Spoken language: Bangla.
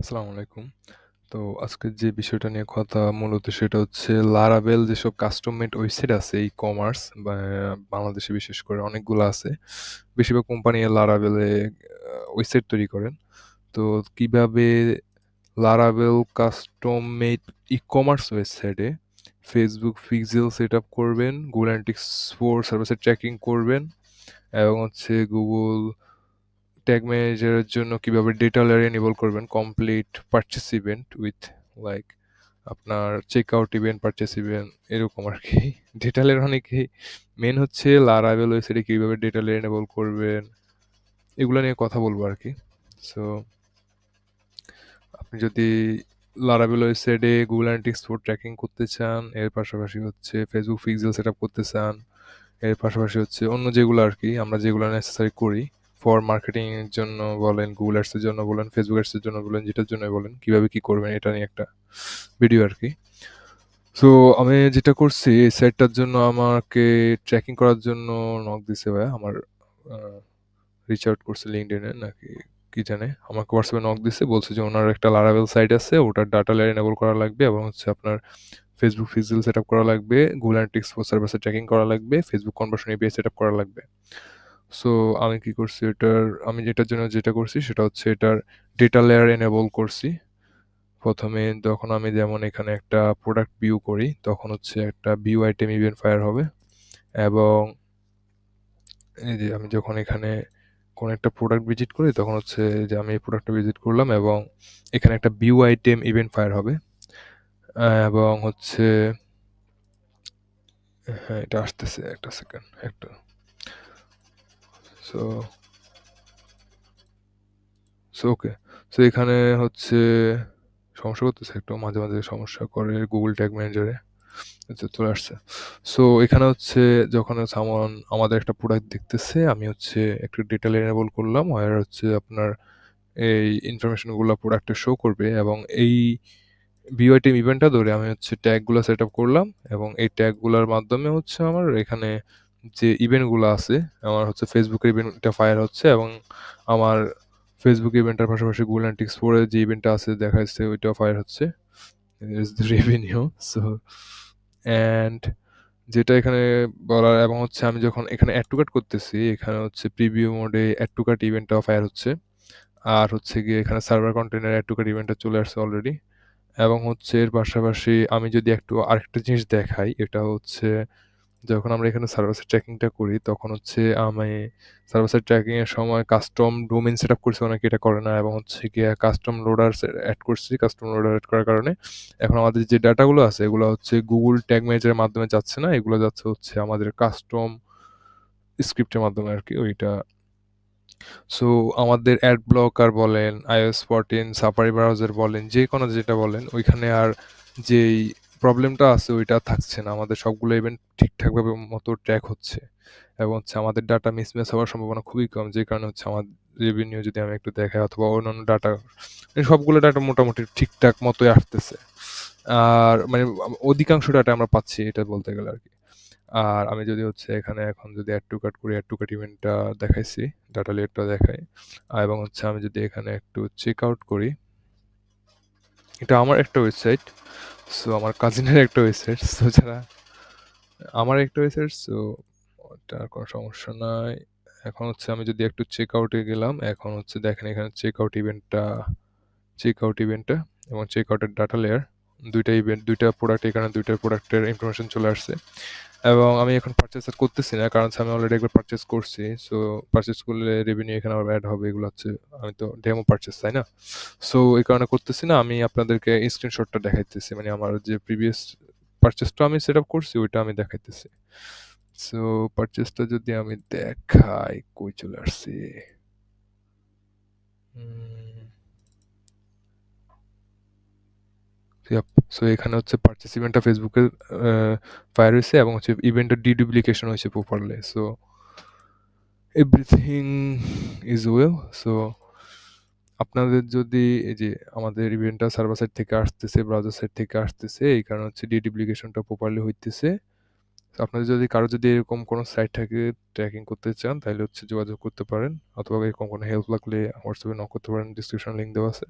আসসালামু আলাইকুম। তো আজকের যে বিষয়টা নিয়ে কথা মূলত সেটা হচ্ছে Laravel যেসব কাস্টম মেড ওয়েবসাইট আছে ই-কমার্স বা বাংলাদেশে বিশেষ করে অনেকগুলো আছে। বেশিরভাগ কোম্পানি Laravel এ ওয়েবসাইট তৈরি করেন। তো কিভাবে Laravel কাস্টম মেড ই-কমার্স ওয়েবসাইটে Facebook পিক্সেল সেটআপ করবেন, Google Analytics 4 server side tracking করবেন এবং হচ্ছে Google ট্যাগ ম্যানেজারের জন্য কিভাবে ডেটা লেয়ার এনেবল করবেন complete purchase event with like আপনার check out event purchase event এরকম আর কি ডেটা লেয়ার মানে কি মেন হচ্ছে লারাভেল ওয়েবসাইটে কিভাবে ডেটা লেয়ার এনেবল করবেন এগুলো নিয়ে কথা বলবো আর কি। সো আপনি যদি লারাভেল ওয়েবসাইটে গুগল অ্যানালিটিক্স ফোর ট্র্যাকিং করতে চান, এর পাশাপাশি হচ্ছে ফেসবুক পিক্সেল সেট আপ করতে চান, এর পাশাপাশি হচ্ছে অন্য যেগুলো আর কি আমরা যেগুলো নেসেসারি করি ফর মার্কেটিং এর জন্য বলেন, গুগল অ্যাডস এর জন্য বলেন, ফেসবুক অ্যাডস এর জন্য বলেন, যেটার জন্য বলেন কিভাবে কি করবেন এটা নিয়ে একটা ভিডিও আর কি। সো আমি যেটা করছি এই সাইটটার জন্য আমাকে ট্র্যাকিং করার জন্য নক দিছে ভাইয়া আমার রিচ আউট করছে লিঙ্কডইনে নাকি কি জানে আমাকে হোয়াটসঅ্যাপে নক দিছে, বলছে যে ওনার একটা লারাভেল সাইট আছে ওটার ডাটা লেয়ার এনেবল করা লাগবে এবং হচ্ছে আপনার ফেসবুক পিক্সেল সেট আপ করা লাগবে, গুগল অ্যানালিটিক্স ফর সার্ভিসে ট্র্যাকিং করা লাগবে, Facebook conversion API set up করা লাগবে। সো আমি কি করছি আমি যেটার জন্য যেটা করছি সেটা হচ্ছে এটার ডেটা লেয়ার এনেবল করছি। প্রথমে যখন আমি যেমন এখানে একটা প্রোডাক্ট ভিউ করি তখন হচ্ছে একটা ভিউ আইটেম ইভেন্ট ফায়ার হবে এবং এই যে আমি যখন এখানে কোন একটা প্রোডাক্ট ভিজিট করি তখন হচ্ছে যে আমি এই প্রোডাক্টটা ভিজিট করলাম এবং এখানে একটা ভিউ আইটেম ইভেন্ট ফায়ার হবে এবং হচ্ছে হ্যাঁ এটা আসতেছে একটা সেকেন্ড একটা। So so okay. সো এখানে হচ্ছে সমস্যা করতেছে একটু, মাঝে মাঝে সমস্যা করে গুগল ট্যাগ ম্যানেজারে। আচ্ছা চলে আসছে। সো এখানে হচ্ছে যখন হচ্ছে আমাদের একটা প্রোডাক্ট দেখতেছে আমি হচ্ছে একটা ডেটা এনেবল করলাম আর হচ্ছে আপনার এই ইনফরমেশনগুলো প্রোডাক্টে শো করবে এবং এই ভিওআইটিএম ইভেন্টটা ধরে আমি হচ্ছে ট্যাগগুলো সেট আপ করলাম এবং এই ট্যাগগুলোর মাধ্যমে হচ্ছে আমার এখানে যে ইভেন্টগুলো আছে আমার হচ্ছে ফেসবুকের ইভেন্টটা ফায়ার হচ্ছে এবং আমার ফেসবুক ইভেন্টের পাশাপাশি গুগল অ্যানালিটিক্স ফোরে যে ইভেন্টটা আছে দেখা যাচ্ছে ওইটাও ফায়ার হচ্ছে রেভিনিউ। সো অ্যান্ড যেটা এখানে বলার এবং হচ্ছে আমি যখন এখানে অ্যাড টু কার্ট করতেছি এখানে হচ্ছে প্রিভিউ মোডে অ্যাড টু কার্ট ইভেন্টটাও ফায়ার হচ্ছে আর হচ্ছে গিয়ে এখানে server container add to cart ইভেন্টটা চলে আসছে অলরেডি এবং হচ্ছে এর পাশাপাশি আমি যদি একটু আরেকটা জিনিস দেখাই এটা হচ্ছে যখন আমরা এখানে সার্ভার সাইড ট্র্যাকিংটা করি তখন হচ্ছে আমি সার্ভার সাইড ট্র্যাকিং এর সময় কাস্টম ডোমেইন সেটআপ করছি, অনেকে এটা করে না এবং হচ্ছে গিয়ে কাস্টম লোডার অ্যাড করছি। কাস্টম লোডার অ্যাড করার কারণে এখন আমাদের যে ডাটাগুলো আছে এগুলো হচ্ছে গুগল ট্যাগ ম্যানেজারের মাধ্যমে যাচ্ছে না, এগুলো যাচ্ছে হচ্ছে আমাদের কাস্টম স্ক্রিপ্টের মাধ্যমে আর কি ওইটা। সো আমাদের অ্যাড ব্লকার বলেন, iOS 14 সাফারি ব্রাউজার বলেন, যে কোনো যেটা বলেন ওইখানে আর যেই প্রবলেমটা আছে ওইটা থাকছে না, আমাদের সবগুলো ইভেন্ট ঠিকঠাকভাবে মতো ট্র্যাক হচ্ছে এবং হচ্ছে আমাদের ডাটা মিসম্যাচ হওয়ার সম্ভাবনা খুবই কম, যে কারণে হচ্ছে আমার রেভিনিউ যদি আমি একটু দেখাই অথবা অন্যান্য ডাটা সবগুলো ডাটা মোটামুটি ঠিকঠাক মতোই আসতেছে আর মানে অধিকাংশ ডাটা আমরা পাচ্ছি এটা বলতে গেলে আর কি। আর আমি যদি হচ্ছে এখানে এখন যদি অ্যাড টু কার্ট করি, অ্যাড টু কার্ট ইভেন্টটা দেখাইছি, ডাটা লেয়ারটা দেখাই এবং হচ্ছে আমি যদি এখানে একটু চেক আউট করি, এটা আমার একটা ওয়েবসাইট, সো আমার কাজিনের একটা ওয়েবসাইট, সো যারা আমার একটা ওয়েবসাইট, সো ওটার কোনো সমস্যা নাই। এখন হচ্ছে আমি যদি একটু চেক আউটে গেলাম এখন হচ্ছে দেখেন এখানে চেক আউট ইভেন্টটা এবং চেক আউটের ডাটা লেয়ার দুইটা ইভেন্ট দুইটা প্রোডাক্ট, এখানে দুইটা প্রোডাক্টের ইনফরমেশন চলে আসছে এবং আমি এখন পারচেস আর করতেছি না কারণ হচ্ছে আমি অলরেডি একবার পারচেস করছি। সো পারচেস করলে রেভিনিউ এখানে আবার অ্যাড হবে, এগুলো হচ্ছে আমি তো ডেমো পারচেস তাই না, সো এই কারণে করতেছি না। আমি আপনাদেরকে স্ক্রিনশটটা দেখাইতেছি, মানে আমার যে প্রিভিয়াস পারচেসটা আমি সেট আপ করছি ওইটা আমি দেখাইতেছি। সো পারচেসটা যদি আমি দেখাই কই চলে আসছি, ইয়াপ। সো এখানে হচ্ছে পারচেস ইভেন্টটা ফেসবুকে ফায়ার হয়েছে এবং হচ্ছে ইভেন্টের ডিডুপ্লিকেশন হয়েছে properly. So everything is well. So আপনাদের যদি এই যে আমাদের ইভেন্টটা সার্ভার সাইড থেকে আসতেছে, ব্রাউজার সাইড থেকে আসতেছে, এই কারণে হচ্ছে ডিডুপ্লিকেশনটা প্রপারলি হইতেছে। তো আপনাদের যদি কারো যদি এরকম কোনো সাইট থাকে ট্র্যাকিং করতে চান তাহলে হচ্ছে যোগাযোগ করতে পারেন অথবা এরকম কোনো হেল্প লাগলে হোয়াটসঅ্যাপে নক করতে পারেন, ডিসক্রিপশন লিংক দেওয়া আছে।